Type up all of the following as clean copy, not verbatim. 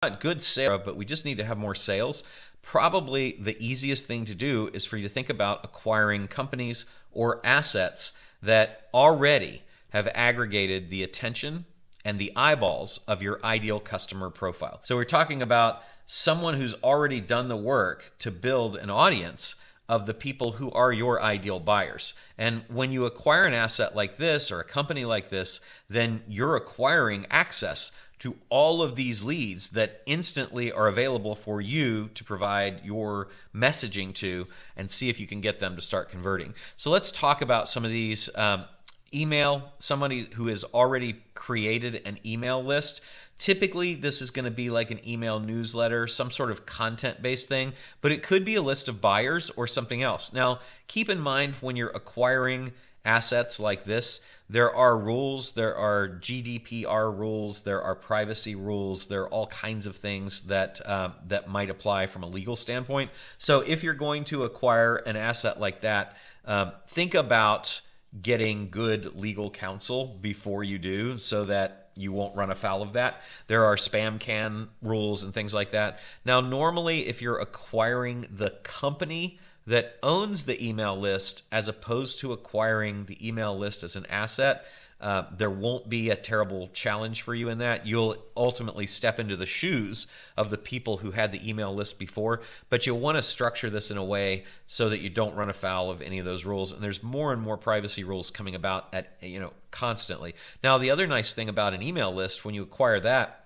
good sales, but we just need to have more sales, probably the easiest thing to do is for you to think about acquiring companies or assets that already have aggregated the attention and the eyeballs of your ideal customer profile. So we're talking about someone who's already done the work to build an audience of the people who are your ideal buyers. And when you acquire an asset like this or a company like this, then you're acquiring access to all of these leads that instantly are available for you to provide your messaging to and see if you can get them to start converting. So let's talk about some of these. Email, somebody who has already created an email list. Typically, this is going to be like an email newsletter, some sort of content-based thing, but it could be a list of buyers or something else. Now, keep in mind when you're acquiring assets like this, there are rules, there are GDPR rules, there are privacy rules, there are all kinds of things that that might apply from a legal standpoint. So if you're going to acquire an asset like that, think about getting good legal counsel before you do so that you won't run afoul of that. There are spam can rules and things like that. Now, normally, if you're acquiring the company that owns the email list as opposed to acquiring the email list as an asset, there won't be a terrible challenge for you in that. You'll ultimately step into the shoes of the people who had the email list before, but you'll want to structure this in a way so that you don't run afoul of any of those rules. And there's more and more privacy rules coming about constantly. Now, the other nice thing about an email list, when you acquire that,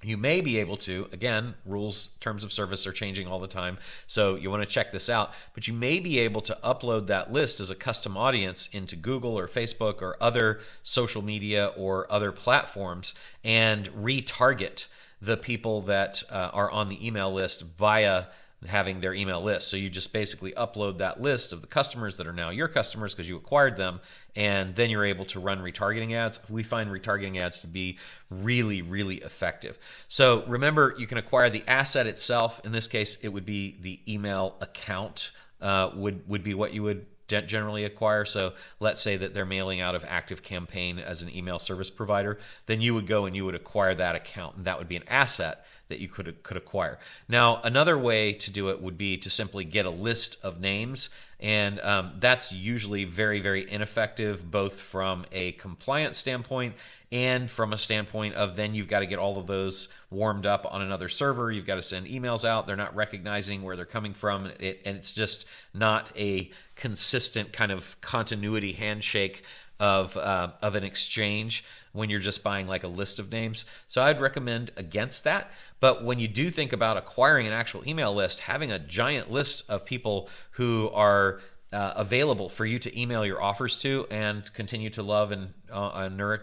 you may be able to, again, rules, terms of service are changing all the time, so you want to check this out, but you may be able to upload that list as a custom audience into Google or Facebook or other social media or other platforms and retarget the people that are on the email list via having their email list. So you just basically upload that list of the customers that are now your customers because you acquired them, and then you're able to run retargeting ads. We find retargeting ads to be really, really effective. So remember, you can acquire the asset itself. In this case, it would be the email account would be what you would generally acquire. So let's say that they're mailing out of ActiveCampaign as an email service provider, then you would go and you would acquire that account, and that would be an asset that you could acquire. Now, another way to do it would be to simply get a list of names, and that's usually very, very ineffective, both from a compliance standpoint and from a standpoint of then you've got to get all of those warmed up on another server. You've got to send emails out. They're not recognizing where they're coming from, and it's just not a consistent kind of continuity handshake of an exchange when you're just buying like a list of names. So I'd recommend against that. But when you do think about acquiring an actual email list, having a giant list of people who are available for you to email your offers to and continue to love and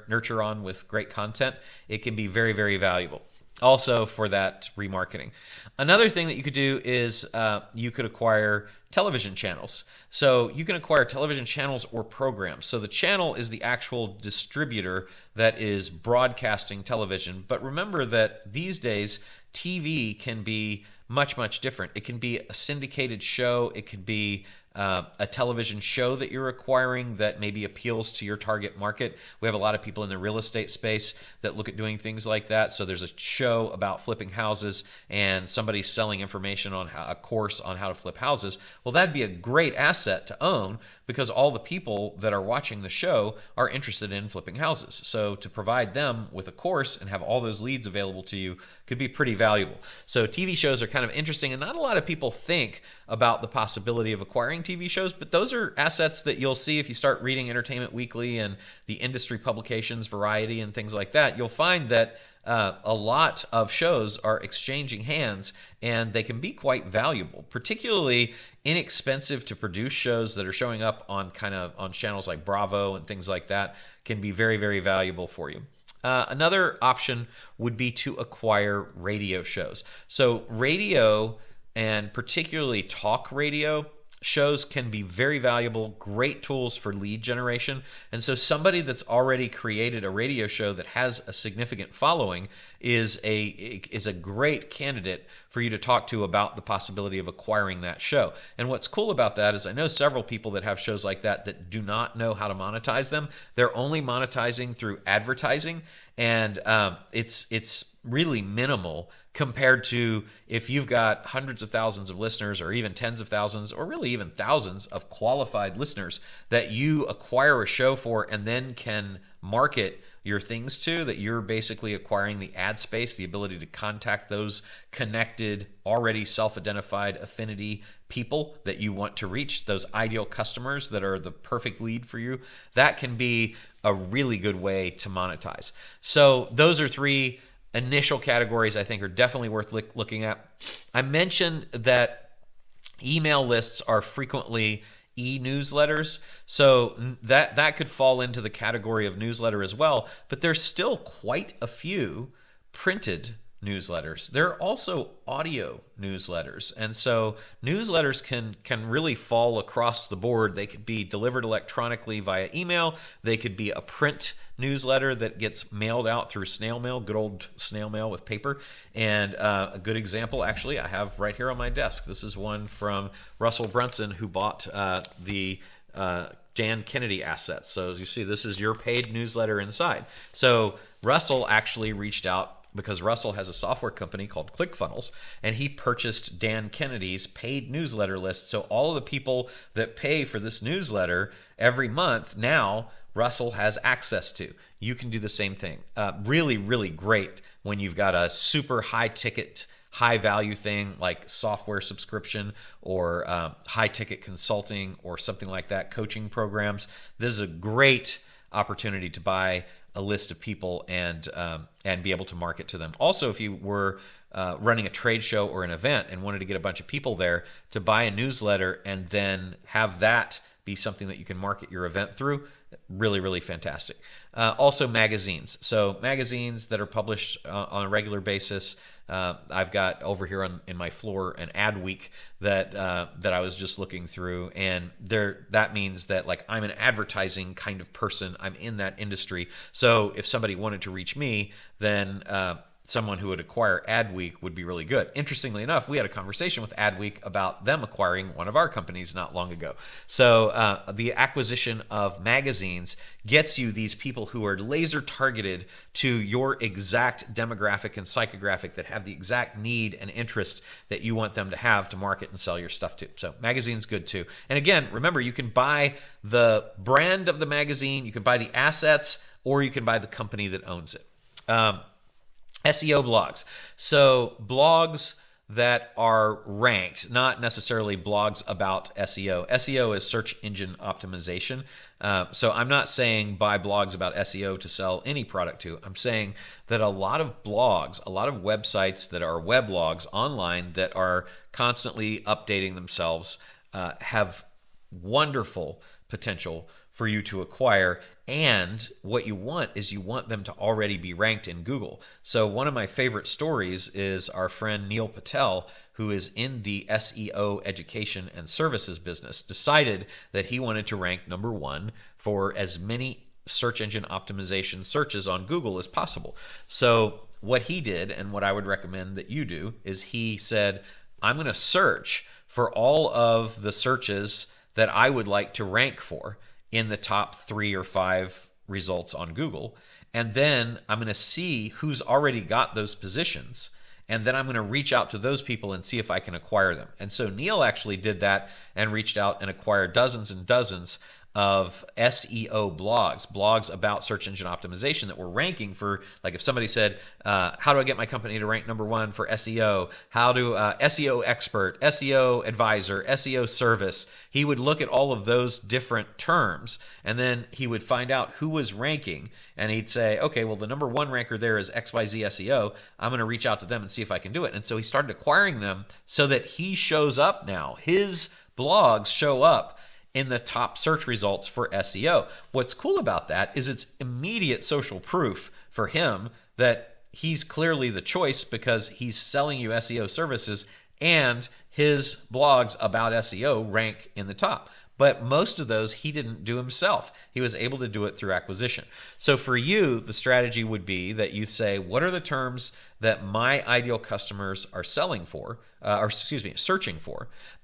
nurture on with great content, it can be very, very valuable. Also for that remarketing. Another thing that you could do is you could acquire television channels. So you can acquire television channels or programs. So the channel is the actual distributor that is broadcasting television. But remember that these days, TV can be much, much different. It can be a syndicated show. It could be a television show that you're acquiring that maybe appeals to your target market. We have a lot of people in the real estate space that look at doing things like that. So there's a show about flipping houses and somebody's selling information on a course on how to flip houses. Well, that'd be a great asset to own because all the people that are watching the show are interested in flipping houses. So to provide them with a course and have all those leads available to you could be pretty valuable. So TV shows are kind of interesting, and not a lot of people think about the possibility of acquiring TV shows, but those are assets that you'll see if you start reading Entertainment Weekly and the industry publications, Variety, and things like that. You'll find that a lot of shows are exchanging hands, and they can be quite valuable, particularly inexpensive to produce shows that are showing up on channels like Bravo and things like that can be very, very valuable for you. Another option would be to acquire radio shows. So radio, and particularly talk radio shows, can be very valuable, great tools for lead generation. And so somebody that's already created a radio show that has a significant following is a great candidate for you to talk to about the possibility of acquiring that show. And what's cool about that is I know several people that have shows like that do not know how to monetize them. They're only monetizing through advertising, and it's really minimal compared to if you've got hundreds of thousands of listeners, or even tens of thousands, or really even thousands of qualified listeners that you acquire a show for and then can market your things to, that you're basically acquiring the ad space, the ability to contact those connected, already self-identified affinity people that you want to reach, those ideal customers that are the perfect lead for you. That can be a really good way to monetize. So those are three initial categories I think are definitely worth looking at. I mentioned that email lists are frequently e-newsletters, so that could fall into the category of newsletter as well, but there's still quite a few printed newsletters. There are also audio newsletters, and so newsletters can really fall across the board. They could be delivered electronically via email. They could be a print newsletter that gets mailed out through snail mail, good old snail mail with paper. And a good example, actually, I have right here on my desk. This is one from Russell Brunson, who bought the Dan Kennedy assets. So as you see, this is your paid newsletter inside. So Russell actually reached out because Russell has a software company called ClickFunnels, and he purchased Dan Kennedy's paid newsletter list. So all of the people that pay for this newsletter every month, now Russell has access to. You can do the same thing. Really, really great when you've got a super high ticket, high value thing like software subscription, or high ticket consulting, or something like that, coaching programs. This is a great opportunity to buy a list of people and be able to market to them. Also, if you were running a trade show or an event and wanted to get a bunch of people there, to buy a newsletter and then have that be something that you can market your event through, really, really fantastic. Also magazines. So magazines that are published on a regular basis. I've got over here in my floor an ad week that I was just looking through, and that means that, like, I'm an advertising kind of person. I'm in that industry. So if somebody wanted to reach me, then someone who would acquire Adweek would be really good. Interestingly enough, we had a conversation with Adweek about them acquiring one of our companies not long ago. So the acquisition of magazines gets you these people who are laser targeted to your exact demographic and psychographic, that have the exact need and interest that you want them to have to market and sell your stuff to. So magazines good too. And again, remember, you can buy the brand of the magazine, you can buy the assets, or you can buy the company that owns it. SEO blogs. So blogs that are ranked, not necessarily blogs about SEO. SEO is search engine optimization. So I'm not saying buy blogs about SEO to sell any product to. I'm saying that a lot of blogs, a lot of websites that are weblogs online that are constantly updating themselves have wonderful potential for you to acquire. And what you want is you want them to already be ranked in Google. So one of my favorite stories is our friend Neil Patel, who is in the SEO education and services business, decided that he wanted to rank number one for as many search engine optimization searches on Google as possible. So what he did, and what I would recommend that you do, is he said, I'm going to search for all of the searches that I would like to rank for in the top 3 or 5 results on Google. And then I'm going to see who's already got those positions. And then I'm going to reach out to those people and see if I can acquire them. And so Neil actually did that and reached out and acquired dozens and dozens of SEO blogs about search engine optimization that were ranking for, like, if somebody said, how do I get my company to rank number one for SEO? How do SEO expert, SEO advisor, SEO service? He would look at all of those different terms, and then he would find out who was ranking, and he'd say, okay, well, the number one ranker there is XYZ SEO. I'm going to reach out to them and see if I can do it. And so he started acquiring them so that he shows up now. His blogs show up in the top search results for SEO. What's cool about that is it's immediate social proof for him that he's clearly the choice, because he's selling you SEO services and his blogs about SEO rank in the top. But most of those he didn't do himself. He was able to do it through acquisition. So for you, the strategy would be that you say, what are the terms that my ideal customers are searching for?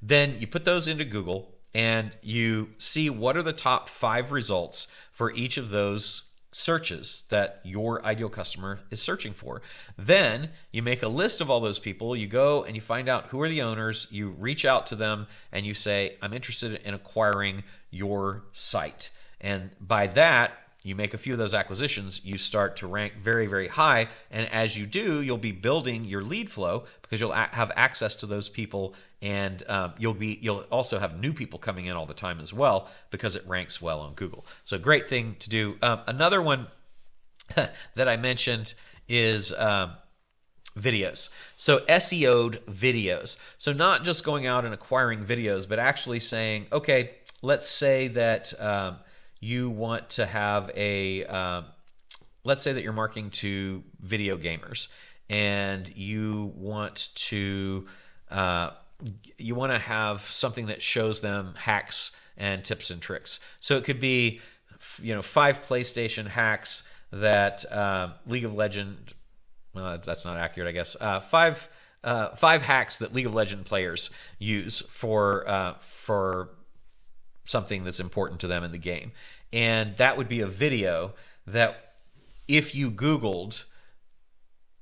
Then you put those into Google, and you see what are the top 5 results for each of those searches that your ideal customer is searching for. Then you make a list of all those people. You go and you find out who are the owners. You reach out to them and you say, I'm interested in acquiring your site. And by that, you make a few of those acquisitions, you start to rank very, very high. And as you do, you'll be building your lead flow because you'll have access to those people, and you'll also have new people coming in all the time as well because it ranks well on Google. So great thing to do. Another one that I mentioned is videos. So SEO'd videos. So not just going out and acquiring videos, but actually saying, okay, let's say that you want to have let's say that you're marketing to video gamers, and you want to have something that shows them hacks and tips and tricks. So it could be, 5 PlayStation hacks that League of Legends. Well, that's not accurate, I guess. Five hacks that League of Legends players use for something that's important to them in the game. And that would be a video that if you Googled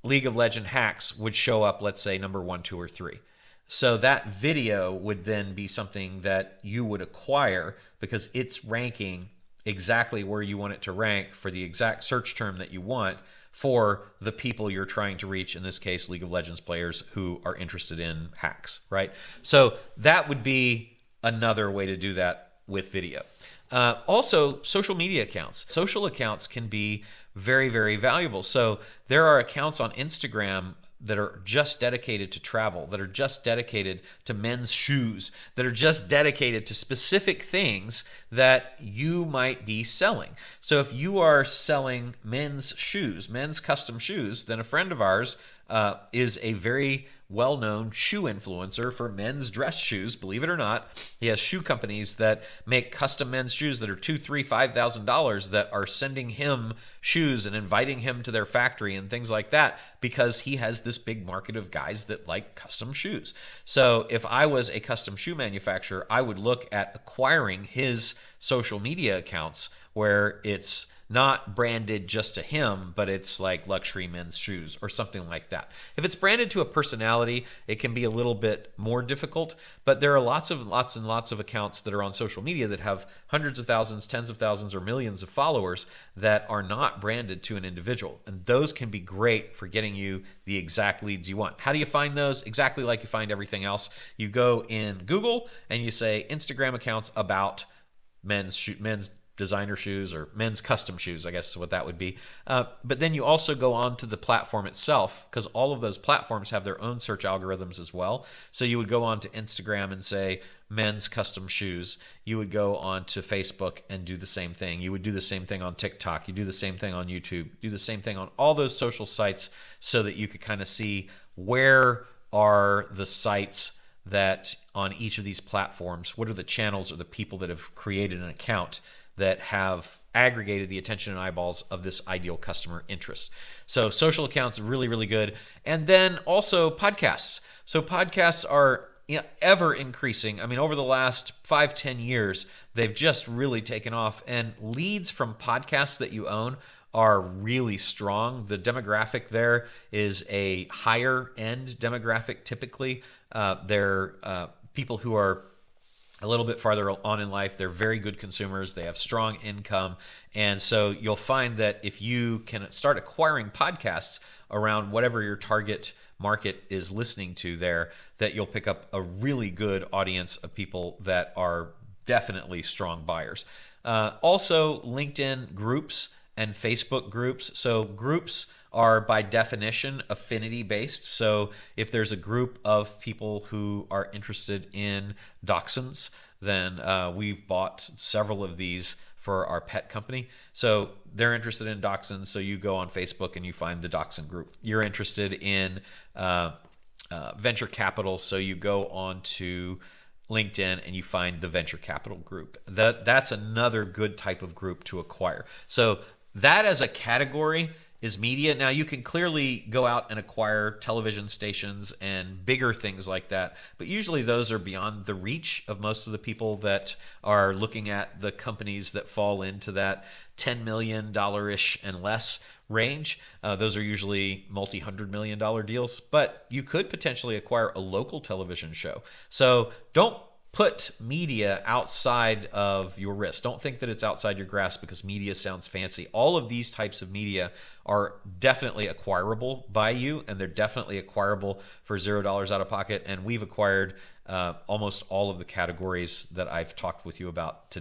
League of Legends hacks would show up, let's say, number 1, 2, or 3. So that video would then be something that you would acquire because it's ranking exactly where you want it to rank for the exact search term that you want for the people you're trying to reach, in this case, League of Legends players who are interested in hacks, right? So that would be another way to do that with video. Also, social media accounts. Social accounts can be very, very valuable. So there are accounts on Instagram that are just dedicated to travel, that are just dedicated to men's shoes, that are just dedicated to specific things that you might be selling. So if you are selling men's shoes, men's custom shoes, then a friend of ours is a very well-known shoe influencer for men's dress shoes. Believe it or not, he has shoe companies that make custom men's shoes that are $2,000, $3,000, $5,000 that are sending him shoes and inviting him to their factory and things like that because he has this big market of guys that like custom shoes. So if I was a custom shoe manufacturer, I would look at acquiring his social media accounts where it's not branded just to him, but it's like luxury men's shoes or something like that. If it's branded to a personality, it can be a little bit more difficult, but there are lots and lots of accounts that are on social media that have hundreds of thousands, tens of thousands, or millions of followers that are not branded to an individual. And those can be great for getting you the exact leads you want. How do you find those? Exactly like you find everything else. You go in Google and you say Instagram accounts about men's designer shoes or men's custom shoes, I guess is what that would be. But then you also go on to the platform itself because all of those platforms have their own search algorithms as well. So you would go on to Instagram and say men's custom shoes. You would go on to Facebook and do the same thing. You would do the same thing on TikTok. You do the same thing on YouTube. Do the same thing on all those social sites so that you could kind of see where are the sites that on each of these platforms, what are the channels or the people that have created an account that have aggregated the attention and eyeballs of this ideal customer interest. So social accounts are really, really good. And then also podcasts. So podcasts are ever increasing. I mean, over the last 5-10 years, they've just really taken off. And leads from podcasts that you own are really strong. The demographic there is a higher end demographic typically. They're people who are a little bit farther on in life. They're very good consumers. They have strong income. And so you'll find that if you can start acquiring podcasts around whatever your target market is listening to there, that you'll pick up a really good audience of people that are definitely strong buyers. Also, LinkedIn groups and Facebook groups. So groups are by definition affinity based. So if there's a group of people who are interested in dachshunds, then we've bought several of these for our pet company. So they're interested in dachshunds. So you go on Facebook and you find the dachshund group. You're interested in venture capital. So you go on to LinkedIn and you find the venture capital group. That's another good type of group to acquire. So that as a category is media. Now, you can clearly go out and acquire television stations and bigger things like that, but usually those are beyond the reach of most of the people that are looking at the companies that fall into that $10 million-ish and less range. Those are usually multi-$100 million deals, but you could potentially acquire a local television show. So don't put media outside of your risk. Don't think that it's outside your grasp because media sounds fancy. All of these types of media are definitely acquirable by you, and they're definitely acquirable for $0 out of pocket. And we've acquired almost all of the categories that I've talked with you about today.